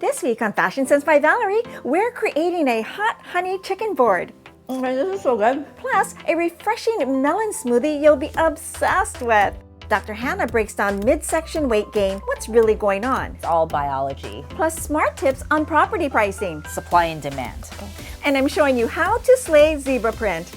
This week on Fashion Sense by Valerie, we're creating a hot honey chicken board. This is so good. Plus, a refreshing melon smoothie you'll be obsessed with. Dr. Hanna breaks down midsection weight gain. What's really going on? It's all biology. Plus, smart tips on property pricing. Supply and demand. And I'm showing you how to slay zebra print.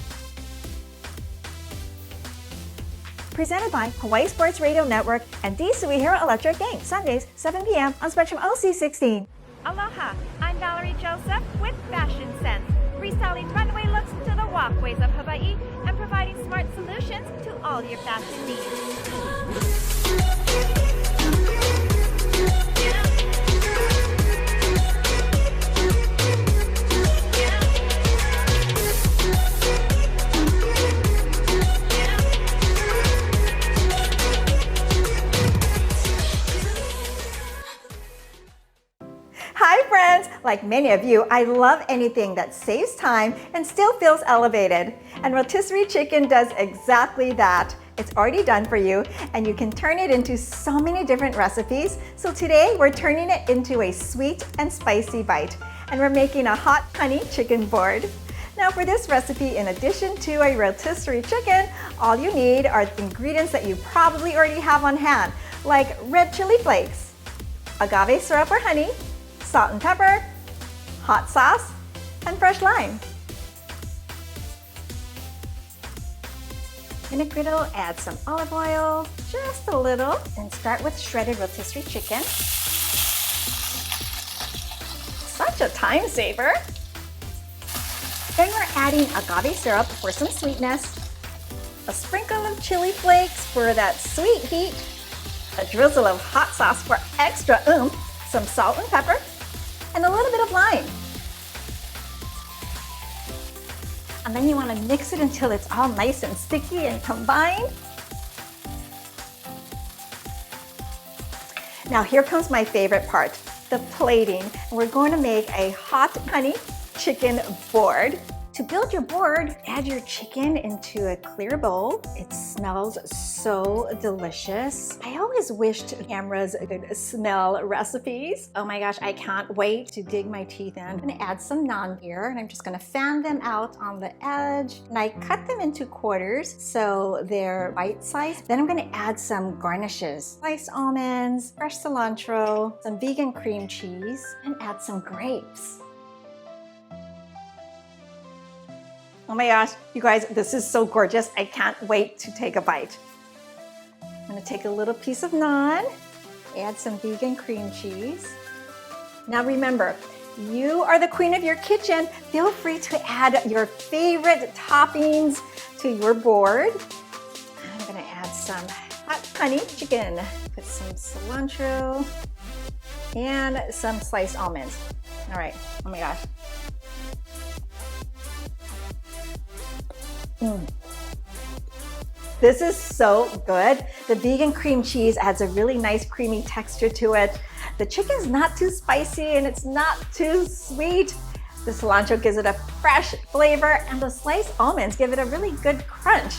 Presented by Hawaii Sports Radio Network and D. Suihiro Electric Inc. Sundays, 7 p.m. on Spectrum OC16. Aloha, I'm Valerie Joseph with Fashion Sense, reselling runway looks to the walkways of Hawaii and providing smart solutions to all your fashion needs. Hi friends! Like many of you, I love anything that saves time and still feels elevated. And rotisserie chicken does exactly that. It's already done for you and you can turn it into so many different recipes. So today we're turning it into a sweet and spicy bite. And we're making a hot honey chicken board. Now for this recipe, in addition to a rotisserie chicken, all you need are ingredients that you probably already have on hand, like red chili flakes, agave syrup or honey, salt and pepper, hot sauce, and fresh lime. In a griddle, add some olive oil, just a little, and start with shredded rotisserie chicken. Such a time saver. Then we're adding agave syrup for some sweetness, a sprinkle of chili flakes for that sweet heat, a drizzle of hot sauce for extra oomph, some salt and pepper, and a little bit of lime. And then you want to mix it until it's all nice and sticky and combined. Now here comes my favorite part, the plating. And we're going to make a hot honey chicken board. To build your board, add your chicken into a clear bowl. It smells so delicious. I always wished cameras could smell recipes. Oh my gosh, I can't wait to dig my teeth in. I'm gonna add some naan here and I'm just gonna fan them out on the edge. And I cut them into quarters so they're bite-sized. Then I'm gonna add some garnishes. Sliced almonds, fresh cilantro, some vegan cream cheese, and add some grapes. Oh my gosh, you guys, this is so gorgeous. I can't wait to take a bite. I'm gonna take a little piece of naan, add some vegan cream cheese. Now remember, you are the queen of your kitchen. Feel free to add your favorite toppings to your board. I'm gonna add some hot honey chicken. Put some cilantro and some sliced almonds. All right, oh my gosh. This is so good. The vegan cream cheese adds a really nice creamy texture to it. The chicken's not too spicy and it's not too sweet. The cilantro gives it a fresh flavor and the sliced almonds give it a really good crunch.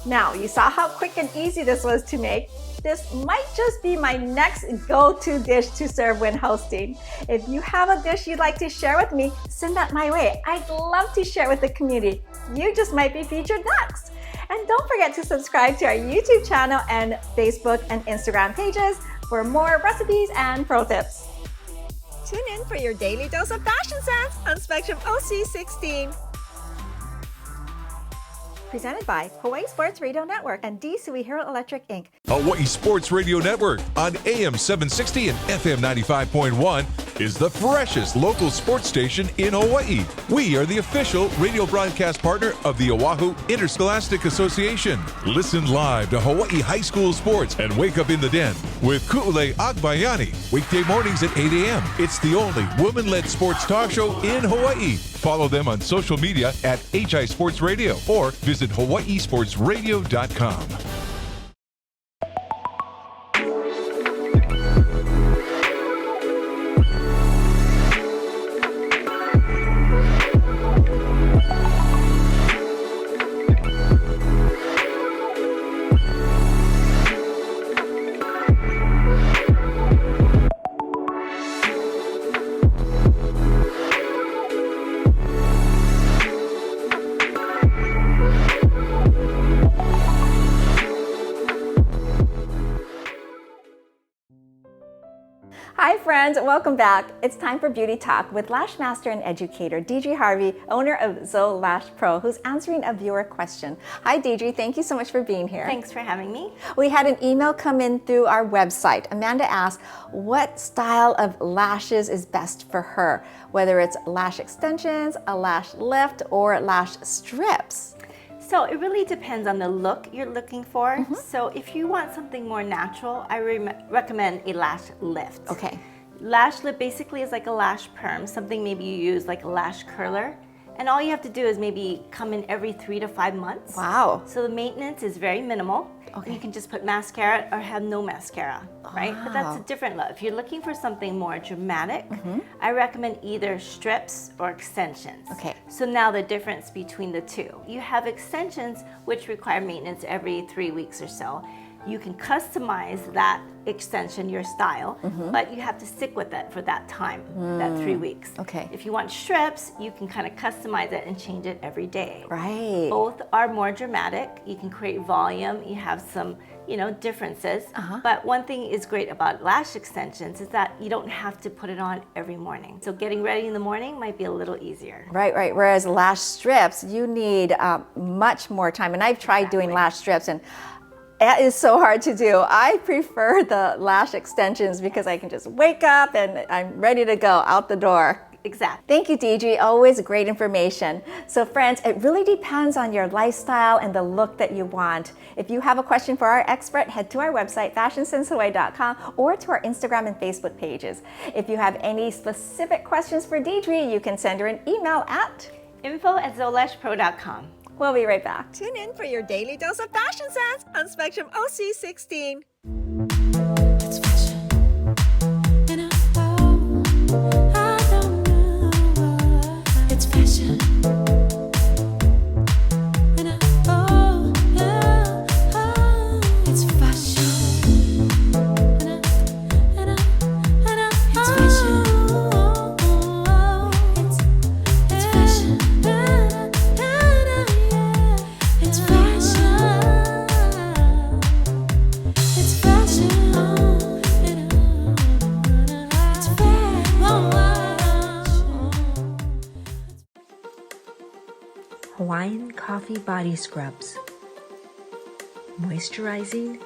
Now, you saw how quick and easy this was to make. This might just be my next go-to dish to serve when hosting. If you have a dish you'd like to share with me, send that my way. I'd love to share with the community. You just might be featured next. And don't forget to subscribe to our YouTube channel and Facebook and Instagram pages for more recipes and pro tips. Tune in for your daily dose of fashion sense on Spectrum OC16. Presented by Hawaii Sports Radio Network and D. Suihiro Electric Inc. Hawaii Sports Radio Network on AM 760 and FM 95.1 is the freshest local sports station in Hawaii. We are the official radio broadcast partner of the Oahu Interscholastic Association. Listen live to Hawaii high school sports and wake up in the den with Ku'ule Agbayani, weekday mornings at 8 a.m. It's the only woman-led sports talk show in Hawaii. Follow them on social media at HI Sports Radio or visit hawaiisportsradio.com. friends, welcome back. It's time for Beauty Talk with lash master and educator Deidre Harvey, owner of Zoe Lash Pro, who's answering a viewer question. Hi Deidre, thank you so much for being here. Thanks for having me. We had an email come in through our website. Amanda asked what style of lashes is best for her, whether it's lash extensions, a lash lift, or lash strips. So it really depends on the look you're looking for. So if you want something more natural, I recommend a lash lift. Okay. Lash lift basically is like a lash perm, something maybe you use like a lash curler. And all you have to do is maybe come in every 3 to 5 months. Wow. So the maintenance is very minimal. Okay. You can just put mascara or have no mascara, right? But that's a different look. If you're looking for something more dramatic, I recommend either strips or extensions. Okay. So now the difference between the two. You have extensions which require maintenance every 3 weeks or so. You can customize that extension, your style, but you have to stick with it for that time, that 3 weeks. Okay. If you want strips, you can kind of customize it and change it every day. Right. Both are more dramatic. You can create volume. You have some, differences. But one thing is great about lash extensions is that you don't have to put it on every morning. So getting ready in the morning might be a little easier. Right. Whereas lash strips, you need much more time. And I've tried doing lash strips, and it is so hard to do. I prefer the lash extensions because I can just wake up and I'm ready to go out the door. Exactly. Thank you, Deidre. Always great information. So friends, it really depends on your lifestyle and the look that you want. If you have a question for our expert, head to our website, fashionsensehawaii.com, or to our Instagram and Facebook pages. If you have any specific questions for Deidre, you can send her an email at info@zolashpro.com. We'll be right back. Tune in for your daily dose of fashion sense on Spectrum OC16. It's fashion, and I don't know. It's fashion, and it's fashion, and it's fashion, it's fashion, it's fashion, it's fashion. Hawaiian Coffee Body Scrubs. Moisturizing,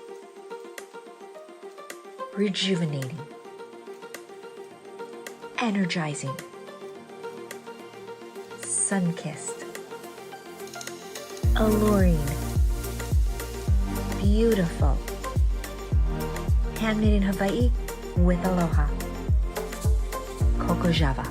rejuvenating, energizing, sun-kissed, alluring, beautiful, handmade in Hawaii with aloha. Coco Java.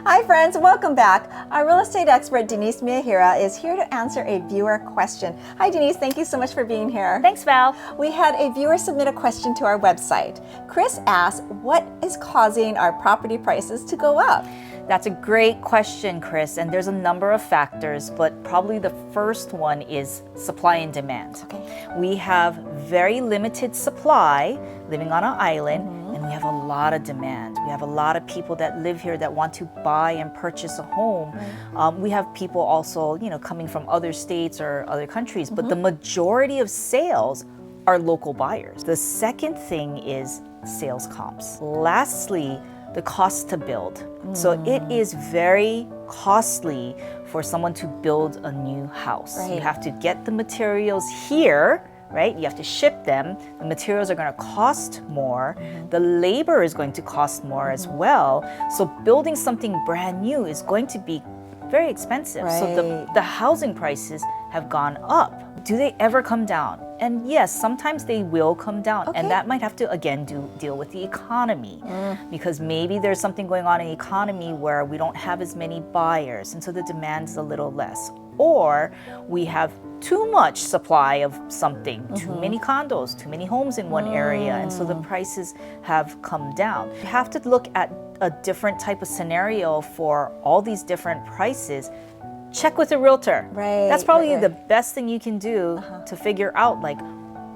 Hi friends, welcome back. Our real estate expert Denise Miyahira is here to answer a viewer question. Hi Denise, thank you so much for being here. Thanks, Val. We had a viewer submit a question to our website. Chris asked, what is causing our property prices to go up? That's a great question, Chris, and there's a number of factors, but probably the first one is supply and demand. Okay. We have very limited supply living on an island, and we have a lot of demand. We have a lot of people that live here that want to buy and purchase a home. We have people also, coming from other states or other countries, but the majority of sales are local buyers. The second thing is sales comps. Lastly, the cost to build. So it is very costly for someone to build a new house. Right. You have to get the materials here, right? You have to ship them. The materials are going to cost more. The labor is going to cost more as well. So building something brand new is going to be very expensive. So the housing prices have gone up. Do they ever come down? And yes, sometimes they will come down. And that might have to, again, deal with the economy. Because maybe there's something going on in the economy where we don't have as many buyers, and so the demand is a little less. Or we have too much supply of something, too many condos, too many homes in one area, and so the prices have come down. You have to look at a different type of scenario for all these different prices. Check with a realtor. That's probably the best thing you can do to figure out, like,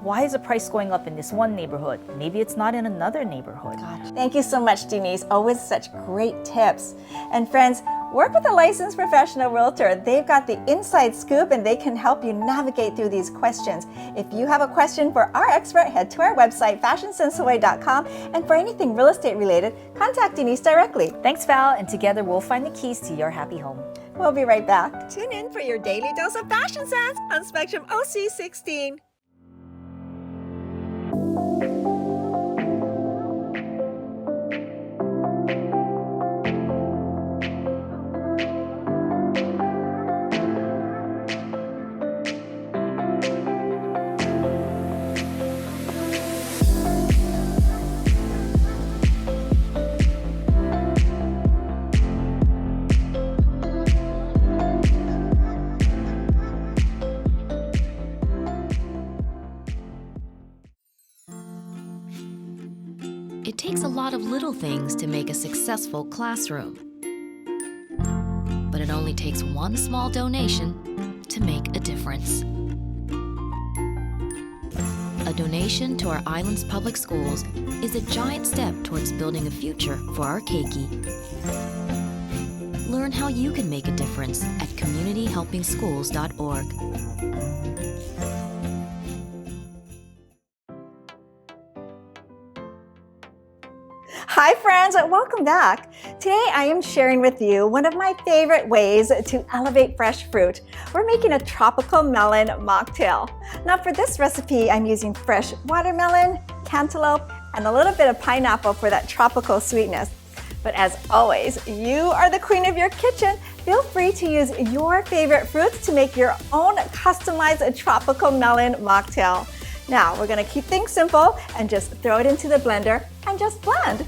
why is the price going up in this one neighborhood? Maybe it's not in another neighborhood. Thank you so much, Denise. Always such great tips. And friends, Work with a licensed professional realtor. They've got the inside scoop and they can help you navigate through these questions. If you have a question for our expert, head to our website, fashionsensehawaii.com, and for anything real estate related, contact Denise directly. Thanks, Val, and together we'll find the keys to your happy home. We'll be right back. Tune in for your daily dose of fashion sense on Spectrum OC16. It takes a lot of little things to make a successful classroom. But it only takes one small donation to make a difference. A donation to our island's public schools is a giant step towards building a future for our keiki. Learn how you can make a difference at communityhelpingschools.org. Hi friends, welcome back. Today I am sharing with you one of my favorite ways to elevate fresh fruit. We're making a tropical melon mocktail. Now for this recipe, I'm using fresh watermelon, cantaloupe, and a little bit of pineapple for that tropical sweetness. But as always, you are the queen of your kitchen. Feel free to use your favorite fruits to make your own customized tropical melon mocktail. Now we're gonna keep things simple and just throw it into the blender and just blend.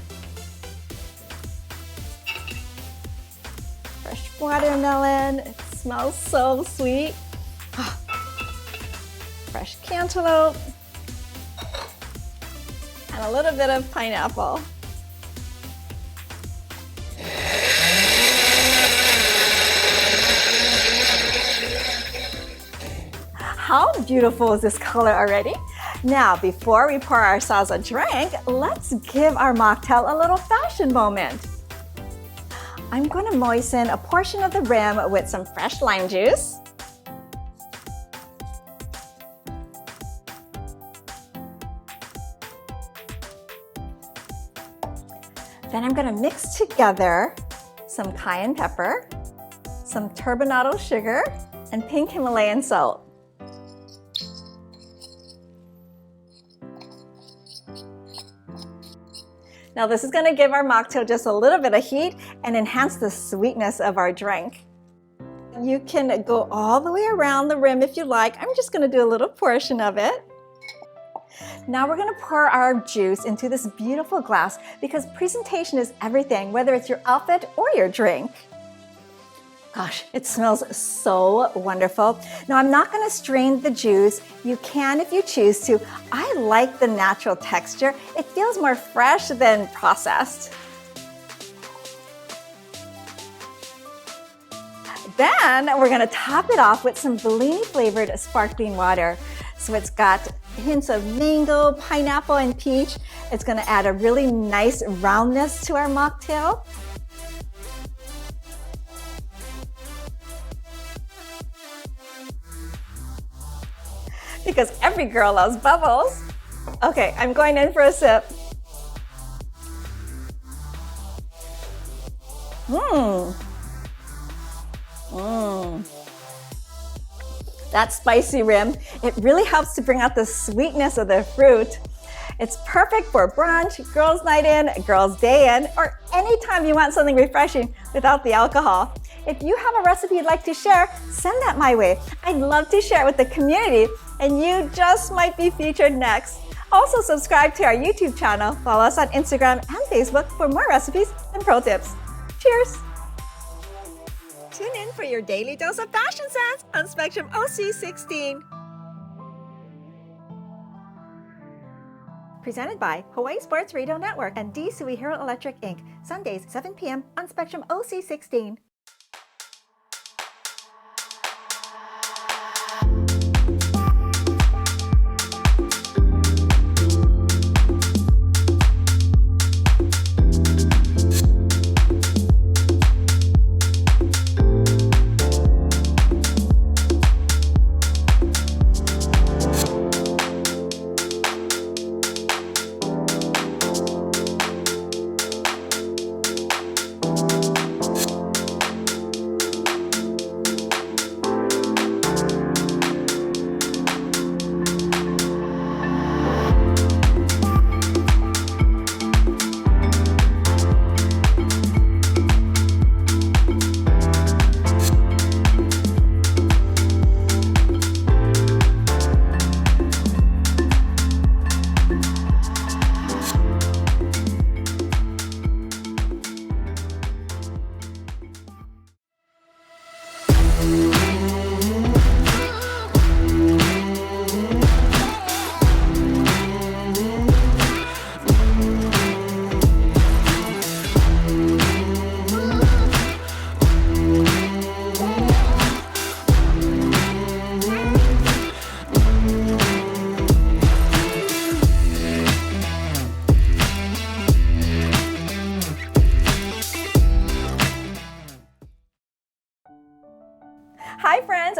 Fresh watermelon, it smells so sweet. Fresh cantaloupe, and a little bit of pineapple. How beautiful is this color already? Now, before we pour ourselves a drink, let's give our mocktail a little fashion moment. I'm going to moisten a portion of the rim with some fresh lime juice. Then I'm going to mix together some cayenne pepper, some turbinado sugar, and pink Himalayan salt. Now this is going to give our mocktail just a little bit of heat and enhance the sweetness of our drink. You can go all the way around the rim if you like. I'm just going to do a little portion of it. Now we're going to pour our juice into this beautiful glass because presentation is everything, whether it's your outfit or your drink. Gosh, it smells so wonderful. Now I'm not going to strain the juice. You can if you choose to. I like the natural texture. It feels more fresh than processed. Then we're going to top it off with some Bellini flavored sparkling water. So it's got hints of mango, pineapple, and peach. It's going to add a really nice roundness to our mocktail. Because every girl loves bubbles. Okay, I'm going in for a sip. That spicy rim, it really helps to bring out the sweetness of the fruit. It's perfect for brunch, girls' night in, girls' day in, or anytime you want something refreshing without the alcohol. If you have a recipe you'd like to share, send that my way. I'd love to share it with the community, and you just might be featured next. Also subscribe to our YouTube channel, follow us on Instagram and Facebook for more recipes and pro tips. Cheers! Tune in for your daily dose of fashion sense on Spectrum OC16. Presented by Hawaii Sports Radio Network and D. Suihiro Electric Inc. Sundays, 7 p.m. on Spectrum OC16.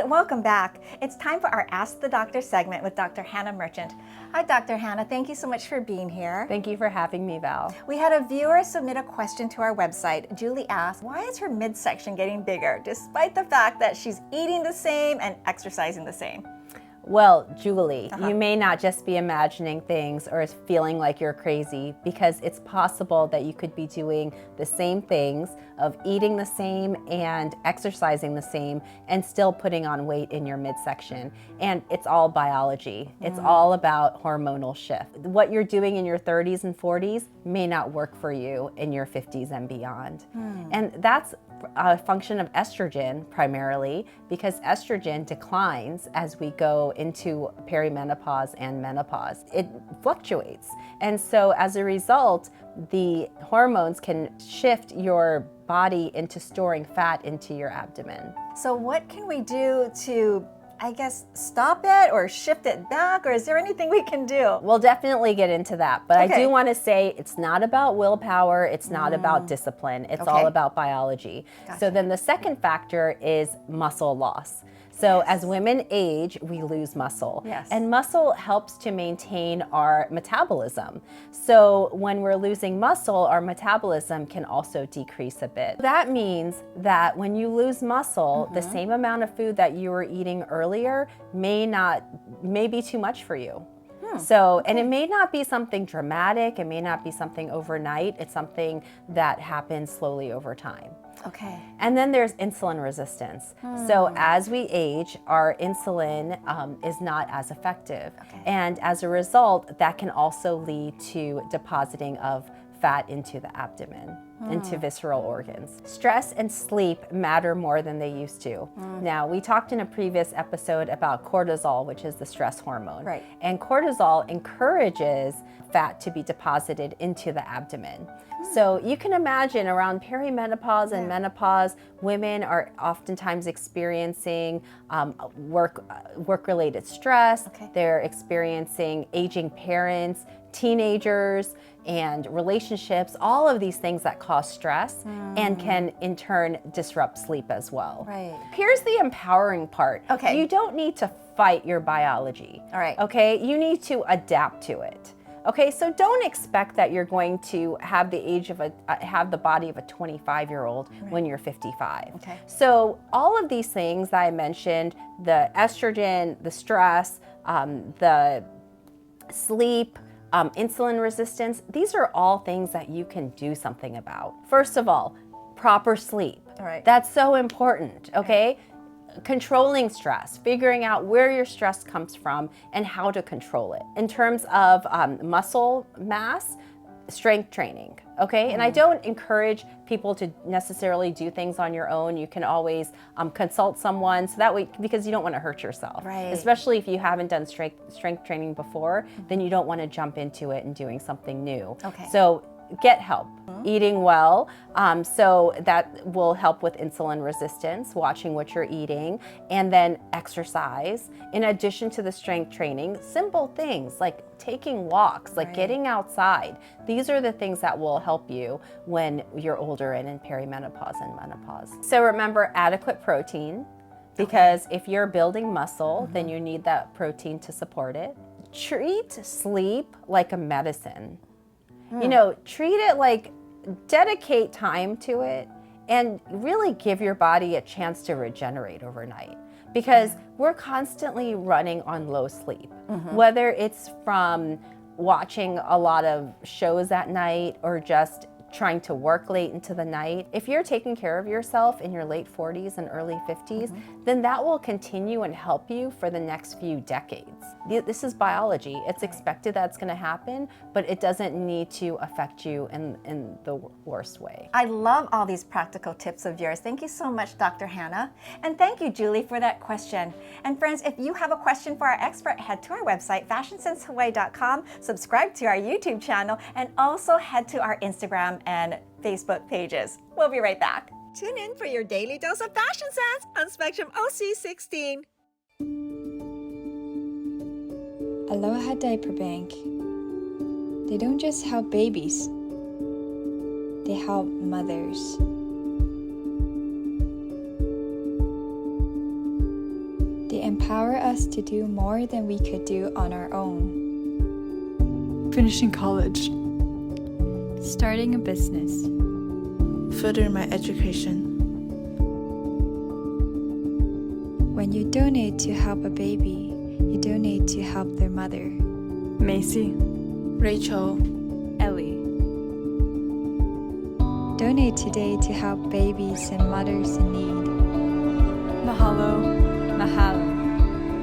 welcome back. It's time for our Ask the Doctor segment with Dr. Hanna Merchant. Hi, Dr. Hanna. Thank you so much for being here. Thank you for having me, Val. We had a viewer submit a question to our website. Julie asked, why is her midsection getting bigger despite the fact that she's eating the same and exercising the same? Well, Julie, you may not just be imagining things or feeling like you're crazy, because it's possible that you could be doing the same things, of eating the same and exercising the same, and still putting on weight in your midsection. And it's all biology. It's all about hormonal shift. What you're doing in your 30s and 40s may not work for you in your 50s and beyond. And that's a function of estrogen primarily, because estrogen declines as we go into perimenopause and menopause. It fluctuates. And so as a result, the hormones can shift your body into storing fat into your abdomen. So what can we do to, I guess, stop it or shift it back, or is there anything we can do? We'll definitely get into that, but Okay. I do want to say it's not about willpower, it's not about discipline, it's Okay. all about biology. So then the second factor is muscle loss. So as women age, we lose muscle. Yes. And muscle helps to maintain our metabolism. So when we're losing muscle, our metabolism can also decrease a bit. That means that when you lose muscle, the same amount of food that you were eating earlier may be too much for you. So, and it may not be something dramatic, it may not be something overnight, it's something that happens slowly over time. Okay. And then there's insulin resistance. So as we age, our insulin is not as effective. And as a result, that can also lead to depositing of fat into the abdomen, into visceral organs. Stress and sleep matter more than they used to. Now, we talked in a previous episode about cortisol, which is the stress hormone. Right. And cortisol encourages fat to be deposited into the abdomen. So you can imagine around perimenopause and menopause, women are oftentimes experiencing work-related stress. They're experiencing aging parents, teenagers, and relationships, all of these things that cause stress and can in turn disrupt sleep as well. Right. Here's the empowering part. Okay. You don't need to fight your biology. All right. Okay, you need to adapt to it. Okay, so don't expect that you're going to have the age of have the body of a 25-year-old when you're 55. Okay. So all of these things that I mentioned, the estrogen, the stress, the sleep, insulin resistance, these are all things that you can do something about. First of all, proper sleep. All right. That's so important, okay? Controlling stress, figuring out where your stress comes from and how to control it. In terms of muscle mass, strength training, okay? And I don't encourage people to necessarily do things on your own. You can always consult someone, so that way, because you don't want to hurt yourself. Right. Especially if you haven't done strength training before, then you don't want to jump into it and doing something new. Okay. So get help. Eating well, so that will help with insulin resistance, watching what you're eating, and then exercise. In addition to the strength training, simple things like taking walks, like getting outside. These are the things that will help you when you're older and in perimenopause and menopause. So remember, adequate protein, because if you're building muscle, then you need that protein to support it. Treat sleep like a medicine. You know, treat it like, dedicate time to it and really give your body a chance to regenerate overnight, because we're constantly running on low sleep, whether it's from watching a lot of shows at night or just trying to work late into the night. If you're taking care of yourself in your late 40s and early 50s, then that will continue and help you for the next few decades. This is biology. It's expected that it's going to happen, but it doesn't need to affect you in the worst way. I love all these practical tips of yours. Thank you so much, Dr. Hanna. And thank you, Julie, for that question. And friends, if you have a question for our expert, head to our website, fashionsensehawaii.com, subscribe to our YouTube channel, and also head to our Instagram and Facebook pages. We'll be right back. Tune in for your daily dose of fashion sense on Spectrum OC16. Aloha Diaper Bank. They don't just help babies, they help mothers. empower us to do more than we could do on our own. Finishing college. Starting a business. Further my education. When you donate to help a baby, you donate to help their mother. Macy. Rachel. Ellie. Donate today to help babies and mothers in need. Mahalo. Mahalo.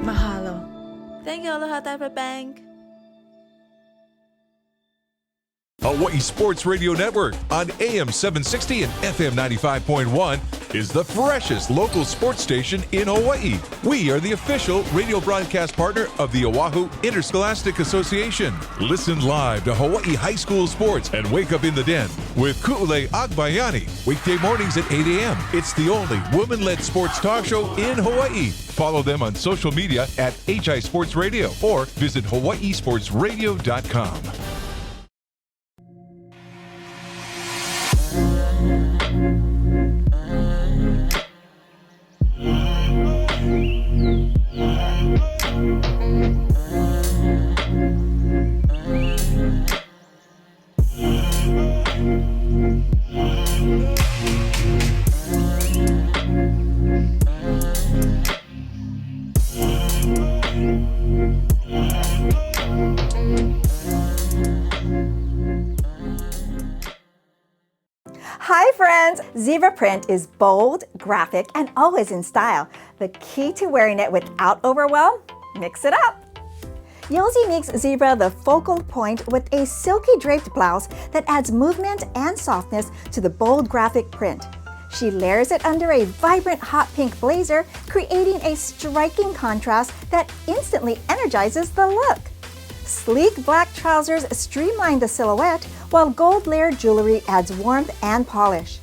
Mahalo. Thank you, Aloha Diaper Bank. Hawaii Sports Radio Network on AM 760 and FM 95.1 is the freshest local sports station in Hawaii. We are the official radio broadcast partner of the Oahu Interscholastic Association. Listen live to Hawaii high school sports and wake up in the den with Ku'ule Agbayani, weekday mornings at 8 a.m. It's the only woman-led sports talk show in Hawaii. Follow them on social media at HI Sports Radio or visit hawaiisportsradio.com. Hi friends! Zebra print is bold, graphic, and always in style. The key to wearing it without overwhelm? Mix it up! Yosi makes zebra the focal point with a silky draped blouse that adds movement and softness to the bold graphic print. She layers it under a vibrant hot pink blazer, creating a striking contrast that instantly energizes the look. Sleek black trousers streamline the silhouette, while gold-layered jewelry adds warmth and polish.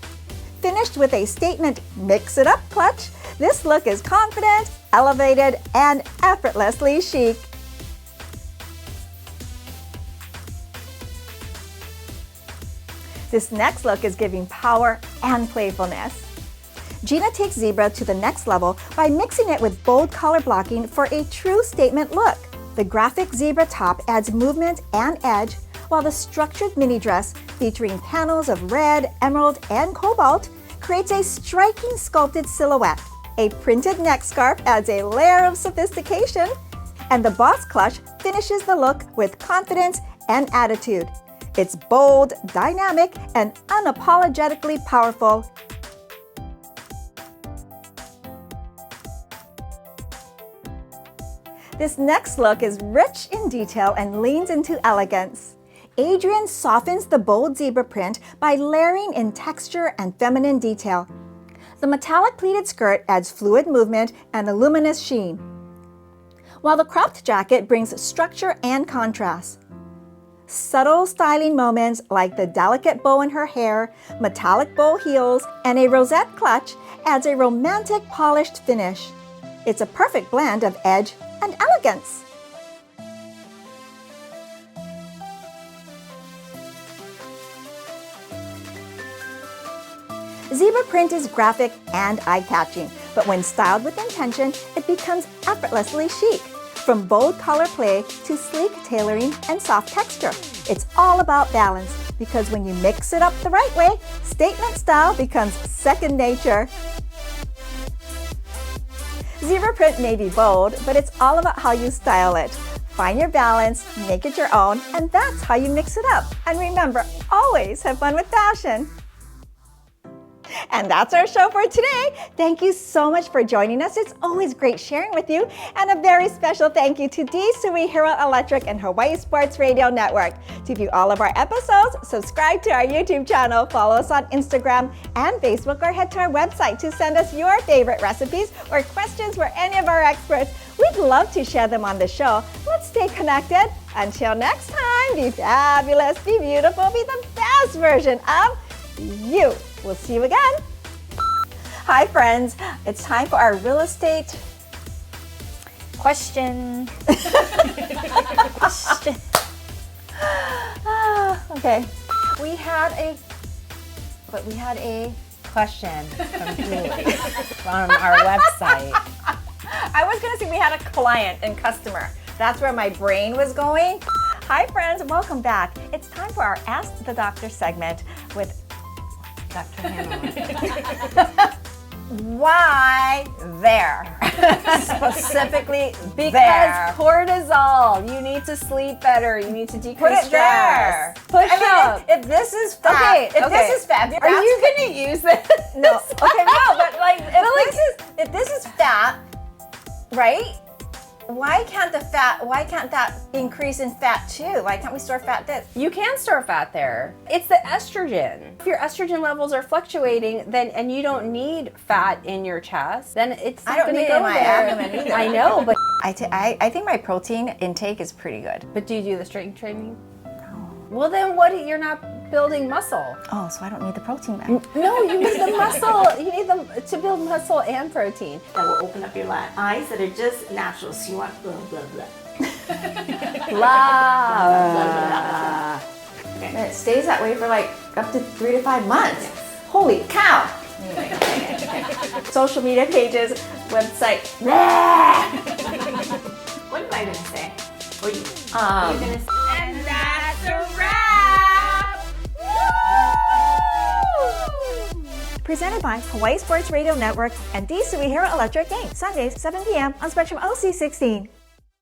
Finished with a statement mix-it-up clutch, this look is confident, elevated, and effortlessly chic. This next look is giving power and playfulness. Gina takes zebra to the next level by mixing it with bold color blocking for a true statement look. The graphic zebra top adds movement and edge, while the structured mini dress, featuring panels of red, emerald, and cobalt, creates a striking sculpted silhouette. A printed neck scarf adds a layer of sophistication, and the boss clutch finishes the look with confidence and attitude. It's bold, dynamic, and unapologetically powerful. This next look is rich in detail and leans into elegance. Adrian softens the bold zebra print by layering in texture and feminine detail. The metallic pleated skirt adds fluid movement and a luminous sheen, while the cropped jacket brings structure and contrast. Subtle styling moments like the delicate bow in her hair, metallic bow heels, and a rosette clutch adds a romantic polished finish. It's a perfect blend of edge and elegance. Zebra print is graphic and eye-catching, but when styled with intention, it becomes effortlessly chic. From bold color play to sleek tailoring and soft texture, it's all about balance, because when you mix it up the right way, statement style becomes second nature. Zebra print may be bold, but it's all about how you style it. Find your balance, make it your own, and that's how you mix it up. And remember, always have fun with fashion. And that's our show for today. Thank you so much for joining us. It's always great sharing with you. And a very special thank you to D. Suihiro Electric and Hawaii Sports Radio Network. To view all of our episodes, subscribe to our YouTube channel, follow us on Instagram and Facebook, or head to our website to send us your favorite recipes or questions for any of our experts. We'd love to share them on the show. Let's stay connected. Until next time, be fabulous, be beautiful, be the best version of you. We'll see you again. Hi friends, it's time for our real estate Question. question. Okay, we had a question from Julie from our website. I was gonna say we had a client and customer. That's where my brain was going. Hi friends, welcome back. It's time for our Ask the Doctor segment with Dr. Hanna. Why there? Specifically Because there. cortisol. You need to sleep better. You need to decrease Put it stress. there. Push I mean, up. If this is fat, if this is fat, Are you gonna use this? No. Okay, no, but like if this is fat, right? Why can't that increase in fat too? Why can't we store fat this? You can store fat there. It's the estrogen. If your estrogen levels are fluctuating, then and you don't need fat in your chest, then it's not I don't gonna need it go in my there. abdomen either. I know, but I think my protein intake is pretty good. but do you do the strength training? No. Well, then what? You're not building muscle. Oh, so I don't need the protein then. No, you need the muscle. You need them to build muscle and protein. That will open up your eyes that are just natural. So you want blah, blah, blah. Blah. And it stays that way for like up to 3 to 5 months. Holy cow! Social media pages, website. What am I going to say? What are you going to say? And that's a wrap! Presented by Hawaii Sports Radio Network and D. Suihiro Electric Game, Sundays, 7 p.m. on Spectrum OC16.